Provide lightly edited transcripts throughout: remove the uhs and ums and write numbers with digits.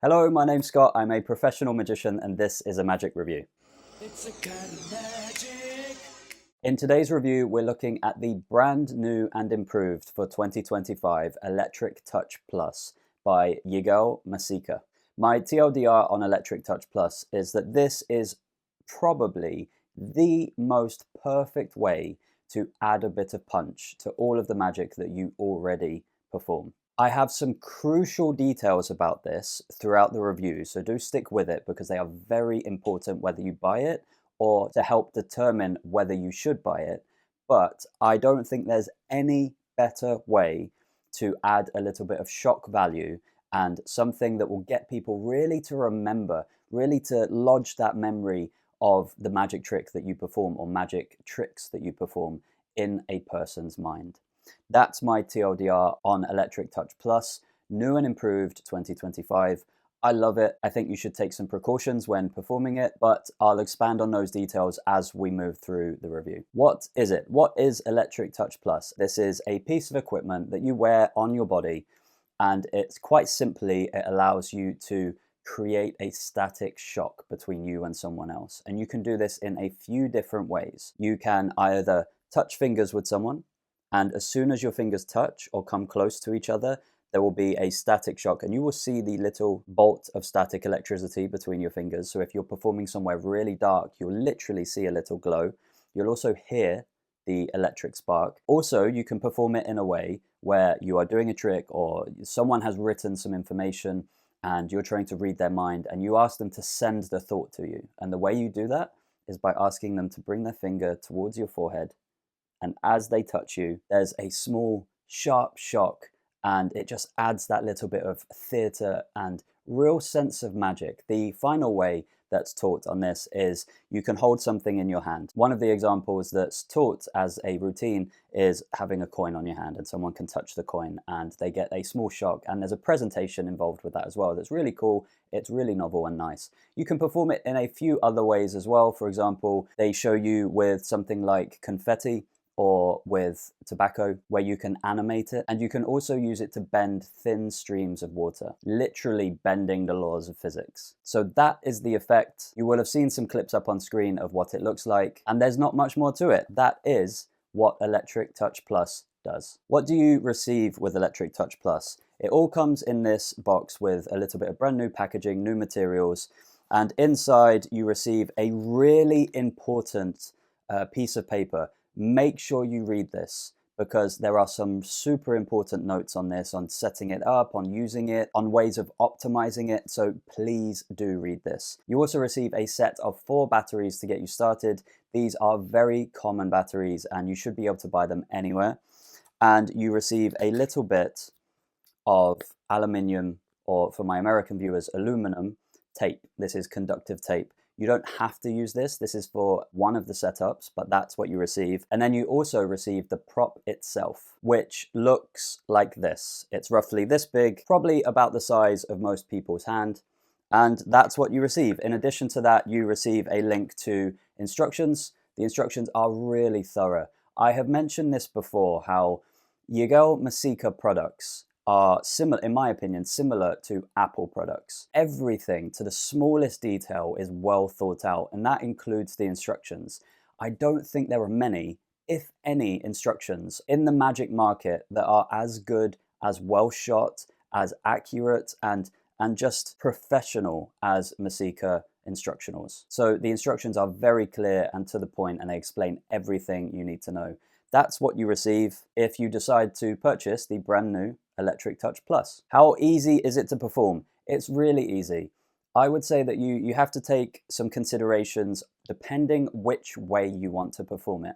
Hello, my name's Scott. I'm a professional magician and this is a magic review. It's a kind of magic. In today's review, we're looking at the brand new and improved for 2025 Electric Touch Plus by Yigal Mesika. My TLDR on Electric Touch Plus is that this is probably the most perfect way to add a bit of punch to all of the magic that you already perform. I have some crucial details about this throughout the review, so do stick with it because they are very important whether you buy it or to help determine whether you should buy it. But I don't think there's any better way to add a little bit of shock value and something that will get people really to remember, really to lodge that memory of the magic trick that you perform or magic tricks that you perform in a person's mind. That's my TLDR on Electric Touch Plus, new and improved 2025. I love it. I think you should take some precautions when performing it, but I'll expand on those details as we move through the review. What is it? What is Electric Touch Plus? This is a piece of equipment that you wear on your body, and it's quite simply, it allows you to create a static shock between you and someone else. And you can do this in a few different ways. You can either touch fingers with someone, and as soon as your fingers touch or come close to each other, there will be a static shock and you will see the little bolt of static electricity between your fingers. So if you're performing somewhere really dark, you'll literally see a little glow. You'll also hear the electric spark. Also, you can perform it in a way where you are doing a trick or someone has written some information and you're trying to read their mind and you ask them to send the thought to you. And the way you do that is by asking them to bring their finger towards your forehead. And as they touch you, there's a small, sharp shock, and it just adds that little bit of theatre and real sense of magic. The final way that's taught on this is you can hold something in your hand. One of the examples that's taught as a routine is having a coin on your hand, and someone can touch the coin and they get a small shock, and there's a presentation involved with that as well that's really cool. It's really novel and nice. You can perform it in a few other ways as well. For example, they show you with something like confetti or with tobacco, where you can animate it, and you can also use it to bend thin streams of water, literally bending the laws of physics. So that is the effect. You will have seen some clips up on screen of what it looks like, and there's not much more to it. That is what Electric Touch Plus does. What do you receive with Electric Touch Plus? It all comes in this box with a little bit of brand new packaging, new materials, and inside you receive a really important piece of paper. Make sure you read this because there are some super important notes on this, on setting it up, on using it, on ways of optimizing it. So please do read this. You also receive a set of 4 batteries to get you started. These are very common batteries and you should be able to buy them anywhere. And you receive a little bit of aluminium, or for my American viewers, aluminum tape. This is conductive tape. You don't have to use this. This is for one of the setups, but that's what you receive. And then you also receive the prop itself, which looks like this. It's roughly this big, probably about the size of most people's hand. And that's what you receive. In addition to that, you receive a link to instructions. The instructions are really thorough. I have mentioned this before, how Yigal Mesika products are similar, in my opinion, similar to Apple products. Everything to the smallest detail is well thought out, and that includes the instructions. I don't think there are many, if any, instructions in the magic market that are as good, as well shot, as accurate, and just professional as Mesika instructionals. So the instructions are very clear and to the point, and they explain everything you need to know. That's what you receive if you decide to purchase the brand new Electric Touch Plus. How easy is it to perform? It's really easy. I would say that you have to take some considerations depending which way you want to perform it.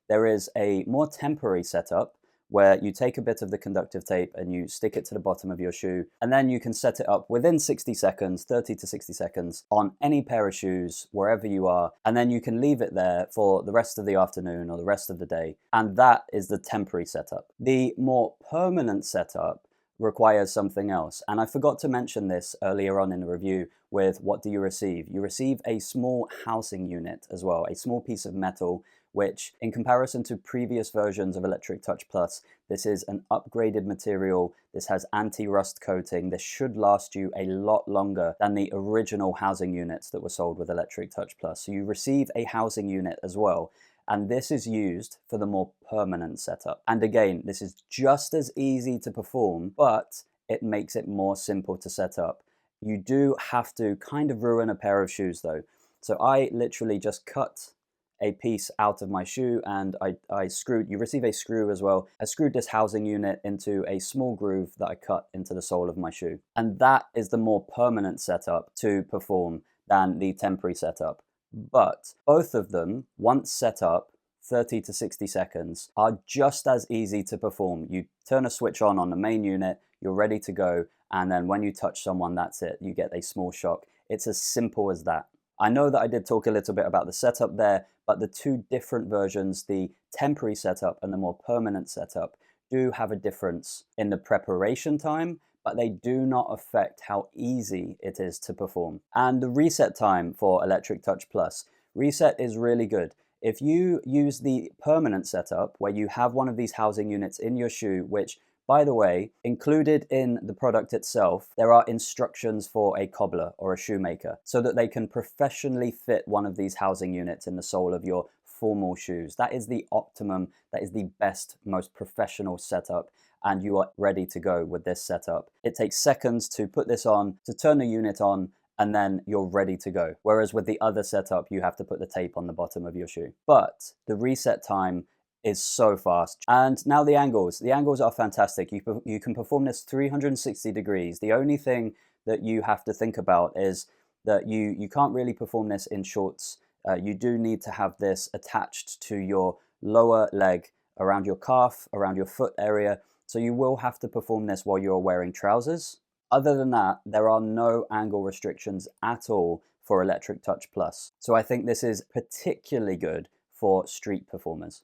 There is a more temporary setup where you take a bit of the conductive tape and you stick it to the bottom of your shoe, and then you can set it up within 60 seconds, 30 to 60 seconds, on any pair of shoes, wherever you are, and then you can leave it there for the rest of the afternoon or the rest of the day, and that is the temporary setup. The more permanent setup requires something else, and I forgot to mention this earlier on in the review with what do you receive. You receive a small housing unit as well, a small piece of metal which in comparison to previous versions of Electric Touch Plus, this is an upgraded material. This has anti-rust coating. This should last you a lot longer than the original housing units that were sold with Electric Touch Plus. So you receive a housing unit as well. And this is used for the more permanent setup. And again, this is just as easy to perform, but it makes it more simple to set up. You do have to kind of ruin a pair of shoes though. So I literally just cut a piece out of my shoe and I screwed, you receive a screw as well. I screwed this housing unit into a small groove that I cut into the sole of my shoe. And that is the more permanent setup to perform than the temporary setup. But both of them, once set up, 30 to 60 seconds, are just as easy to perform. You turn a switch on the main unit, you're ready to go, and then when you touch someone, that's it. You get a small shock. It's as simple as that. I know that I did talk a little bit about the setup there, but the two different versions, the temporary setup and the more permanent setup, do have a difference in the preparation time, but they do not affect how easy it is to perform. And the reset time for Electric Touch Plus, reset is really good. If you use the permanent setup where you have one of these housing units in your shoe, which, by the way, included in the product itself, there are instructions for a cobbler or a shoemaker so that they can professionally fit one of these housing units in the sole of your formal shoes. That is the optimum, that is the best, most professional setup, and you are ready to go with this setup. It takes seconds to put this on, to turn the unit on, and then you're ready to go. Whereas with the other setup, you have to put the tape on the bottom of your shoe. But the reset time is so fast. And now the angles. The angles are fantastic. You can perform this 360 degrees. The only thing that you have to think about is that you can't really perform this in shorts. You do need to have this attached to your lower leg, around your calf, around your foot area. So you will have to perform this while you're wearing trousers. Other than that, there are no angle restrictions at all for Electric Touch Plus. So I think this is particularly good for street performers.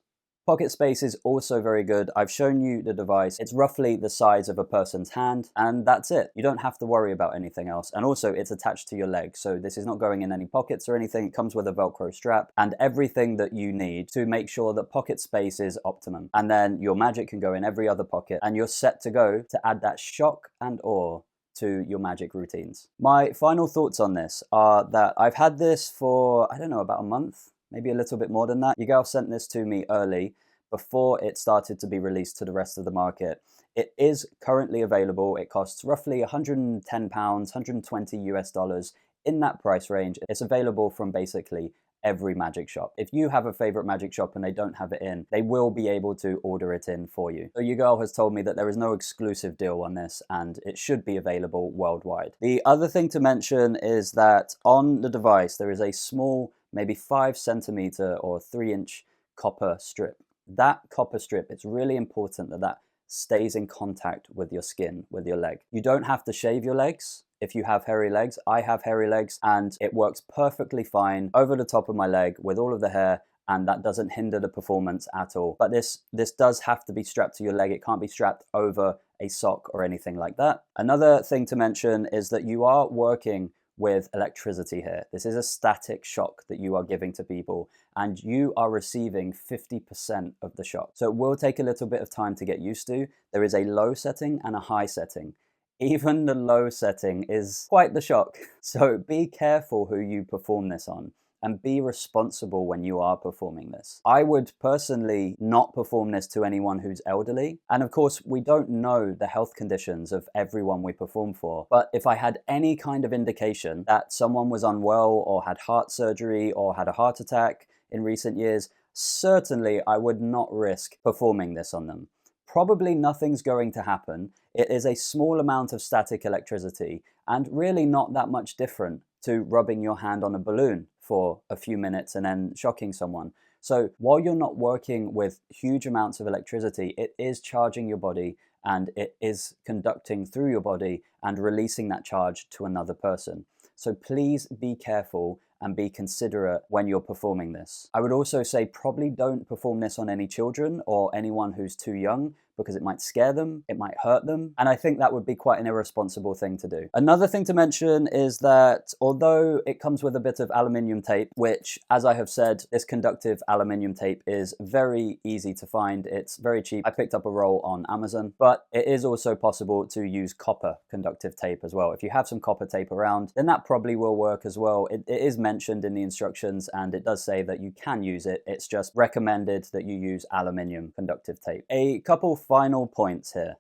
Pocket space is also very good. I've shown you the device. It's roughly the size of a person's hand, and that's it. You don't have to worry about anything else. And also, it's attached to your leg, so this is not going in any pockets or anything. It comes with a Velcro strap and everything that you need to make sure that pocket space is optimum. And then your magic can go in every other pocket, and you're set to go to add that shock and awe to your magic routines. My final thoughts on this are that I've had this for, I don't know, about a month. Maybe a little bit more than that. Yigal sent this to me early before it started to be released to the rest of the market. It is currently available. It costs roughly £110, 120 US dollars, in that price range. It's available from basically every magic shop. If you have a favorite magic shop and they don't have it in, they will be able to order it in for you. So Yigal has told me that there is no exclusive deal on this and it should be available worldwide. The other thing to mention is that on the device, there is a small, maybe 5 centimeter or 3-inch copper strip. That copper strip, it's really important that that stays in contact with your skin, with your leg. You don't have to shave your legs if you have hairy legs. I have hairy legs and it works perfectly fine over the top of my leg with all of the hair, and that doesn't hinder the performance at all. But this does have to be strapped to your leg. It can't be strapped over a sock or anything like that. Another thing to mention is that you are working with electricity here. This is a static shock that you are giving to people, and you are receiving 50% of the shock. So it will take a little bit of time to get used to. There is a low setting and a high setting. Even the low setting is quite the shock. So be careful who you perform this on and be responsible when you are performing this. I would personally not perform this to anyone who's elderly. And of course, we don't know the health conditions of everyone we perform for. But if I had any kind of indication that someone was unwell or had heart surgery or had a heart attack in recent years, certainly I would not risk performing this on them. Probably nothing's going to happen. It is a small amount of static electricity and really not that much different to rubbing your hand on a balloon for a few minutes and then shocking someone. So while you're not working with huge amounts of electricity, it is charging your body and it is conducting through your body and releasing that charge to another person. So please be careful and be considerate when you're performing this. I would also say probably don't perform this on any children or anyone who's too young, because it might scare them, it might hurt them, and I think that would be quite an irresponsible thing to do. Another thing to mention is that although it comes with a bit of aluminium tape, which, as I have said, this conductive aluminium tape is very easy to find. It's very cheap. I picked up a roll on Amazon, but it is also possible to use copper conductive tape as well. If you have some copper tape around, then that probably will work as well. It is mentioned in the instructions, and it does say that you can use it. It's just recommended that you use aluminium conductive tape. A couple final points here.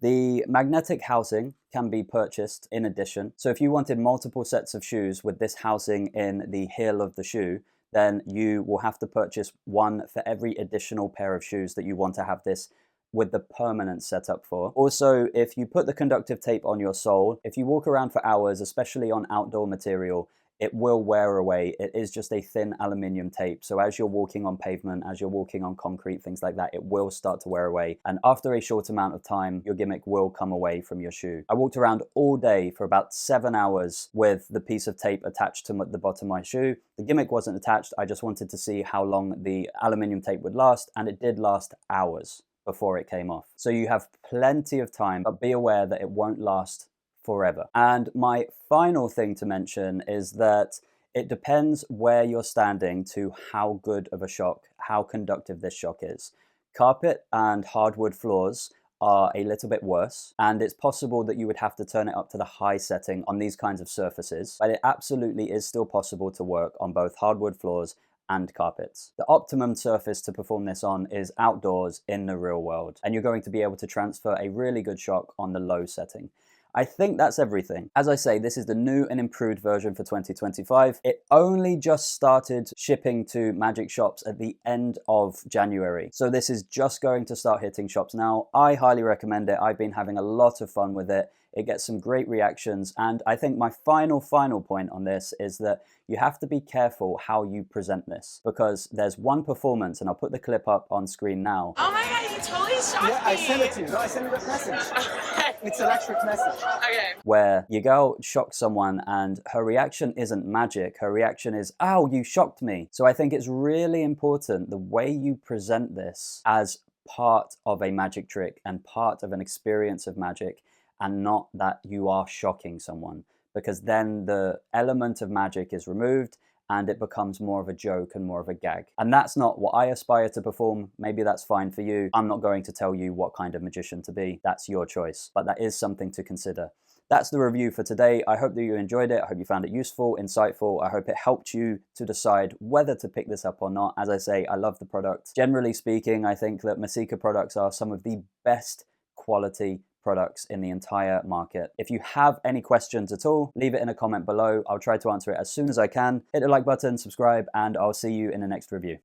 The magnetic housing can be purchased in addition. So if you wanted multiple sets of shoes with this housing in the heel of the shoe, then you will have to purchase one for every additional pair of shoes that you want to have this with the permanent setup for. Also, if you put the conductive tape on your sole, if you walk around for hours, especially on outdoor material, it will wear away. It is just a thin aluminium tape. So as you're walking on pavement, as you're walking on concrete, things like that, it will start to wear away. And after a short amount of time, your gimmick will come away from your shoe. I walked around all day for about 7 hours with the piece of tape attached to the bottom of my shoe. The gimmick wasn't attached. I just wanted to see how long the aluminium tape would last, and it did last hours before it came off. So you have plenty of time, but be aware that it won't last forever. And my final thing to mention is that it depends where you're standing to how good of a shock, how conductive this shock is. Carpet and hardwood floors are a little bit worse, and it's possible that you would have to turn it up to the high setting on these kinds of surfaces, but it absolutely is still possible to work on both hardwood floors and carpets. The optimum surface to perform this on is outdoors in the real world, and you're going to be able to transfer a really good shock on the low setting. I think that's everything. As I say, this is the new and improved version for 2025. It only just started shipping to magic shops at the end of January. So this is just going to start hitting shops now. I highly recommend it. I've been having a lot of fun with it. It gets some great reactions. And I think my final point on this is that you have to be careful how you present this, because there's one performance, and I'll put the clip up on screen now. Oh my god, you totally shocked me! Yeah, I sent it to you. No, I sent you that message. It's electric message. Okay. Where Yigal shocks someone and her reaction isn't magic. Her reaction is, "Ow, you shocked me." So I think it's really important the way you present this as part of a magic trick and part of an experience of magic, and not that you are shocking someone, because then the element of magic is removed and it becomes more of a joke and more of a gag. And that's not what I aspire to perform. Maybe that's fine for you. I'm not going to tell you what kind of magician to be. That's your choice, but that is something to consider. That's the review for today. I hope that you enjoyed it. I hope you found it useful, insightful. I hope it helped you to decide whether to pick this up or not. As I say, I love the product. Generally speaking, I think that Mesika products are some of the best quality products in the entire market. If you have any questions at all, leave it in a comment below. I'll try to answer it as soon as I can. Hit the like button, subscribe, and I'll see you in the next review.